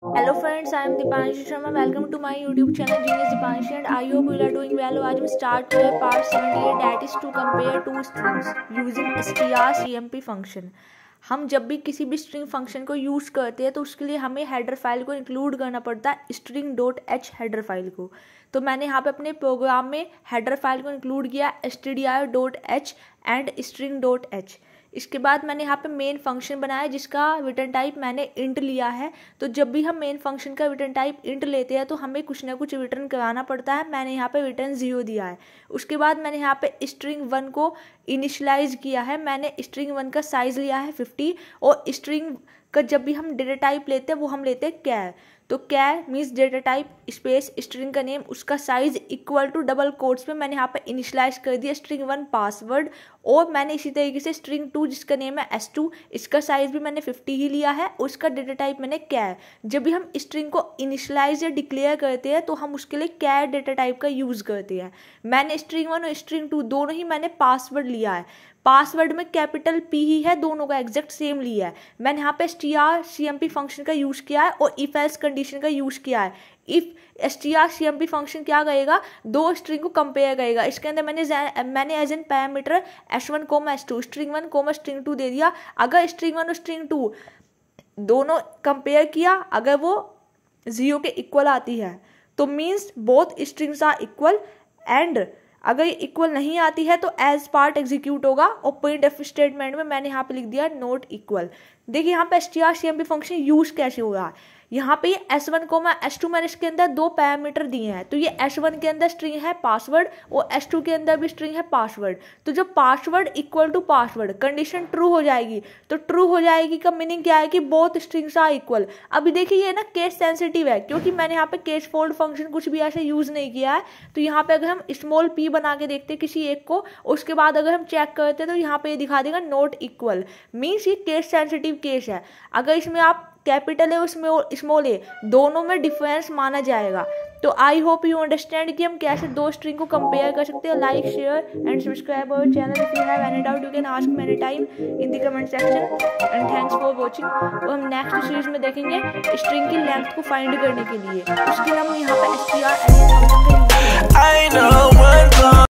Hello friends, I am Deepanshi Sharma. Welcome to my YouTube channel genius Deepanshi and I hope you are doing well. आज हम start हुए part 78 that is to compare two strings using strcmp function. हम जब भी किसी भी string function को use करते हैं तो उसके लिए हमें हेडर फाइल को इंक्लूड करना पड़ता है, string.h हेडर फाइल को। तो मैंने यहाँ पे अपने प्रोग्राम में हेडर फाइल को इंक्लूड किया stdio.h एंड string.h। इसके बाद मैंने यहाँ पे मेन फंक्शन बनाया जिसका रिटर्न टाइप मैंने इंट लिया है। तो जब भी हम मेन फंक्शन का रिटर्न टाइप इंट लेते हैं तो हमें कुछ ना कुछ रिटर्न कराना पड़ता है। मैंने यहाँ पे रिटर्न 0 दिया है। उसके बाद मैंने यहाँ पे स्ट्रिंग 1 को इनिशियलाइज किया है। मैंने स्ट्रिंग 1 का साइज़ लिया है 50 और स्ट्रिंग का जब भी हम डेटा टाइप लेते हैं वो हम लेते हैं कैर। तो char means data type space string का नेम, उसका size equal to double quotes में मैंने यहाँ पे इनिशियलाइज कर दिया स्ट्रिंग 1 पासवर्ड। और मैंने इसी तरीके से स्ट्रिंग 2 जिसका नेम है s2, इसका साइज भी मैंने 50 ही लिया है, उसका डेटा टाइप मैंने कैर। जब भी हम स्ट्रिंग को इनिशियलाइज या डिक्लेयर करते हैं तो हम उसके लिए कैर डेटा टाइप का यूज़ करते हैं। मैंने स्ट्रिंग 1 और स्ट्रिंग 2 दोनों ही मैंने पासवर्ड लिया है। पासवर्ड में कैपिटल P ही है, दोनों का एग्जैक्ट सेम लिया है। मैंने यहाँ पे strcmp फंक्शन का यूज़ किया है और इफ एल्स कंडीशन का यूज़ किया है। इफ strcmp फंक्शन क्या करेगा, दो स्ट्रिंग को कंपेयर करेगा। इसके अंदर मैंने as an parameter s1, s2, string 1, string 2 दे दिया। अगर स्ट्रिंग 1 और स्ट्रिंग 2 दोनों कंपेयर किया, अगर वो 0 के इक्वल आती है तो means both strings are equal, and अगर इक्वल नहीं आती है तो एज पार्ट एग्जीक्यूट होगा। और printf स्टेटमेंट में मैंने यहाँ पे लिख दिया नॉट इक्वल। देखिए यहाँ पे strcmp फंक्शन यूज कैसे हो रहा है। यहाँ पे s1, s2 मैंने इसके अंदर दो पैरामीटर दिए हैं। तो ये s1 के अंदर स्ट्रिंग है पासवर्ड और s2 के अंदर भी स्ट्रिंग है पासवर्ड। तो जब password equal to password condition true हो जाएगी, तो ट्रू हो जाएगी का मीनिंग क्या है कि बोथ स्ट्रिंग्स आर इक्वल। अभी देखिए ये ना केस सेंसिटिव है क्योंकि मैंने यहाँ पे केस फोल्ड फंक्शन कुछ भी ऐसे यूज नहीं किया है। तो यहाँ पे अगर हम स्मॉल p बना के देखते हैं किसी एक को, उसके बाद अगर हम चेक करते हैं तो यहाँ पे ये दिखा देगा नॉट इक्वल, मीन्स ये केस सेंसिटिव केस है। अगर इसमें आप कैपिटल है उसमें स्मॉल है, दोनों में डिफरेंस माना जाएगा। तो आई होप यू अंडरस्टैंड कि हम कैसे दो स्ट्रिंग को कंपेयर कर सकते हैं। Like, share and subscribe our channel. If you have any doubt you can ask me any time in the comment section and thanks for watching. और हम नेक्स्ट सीरीज में देखेंगे स्ट्रिंग की लेंथ को फाइंड करने के लिए। उसके लिए हम यहाँ पे str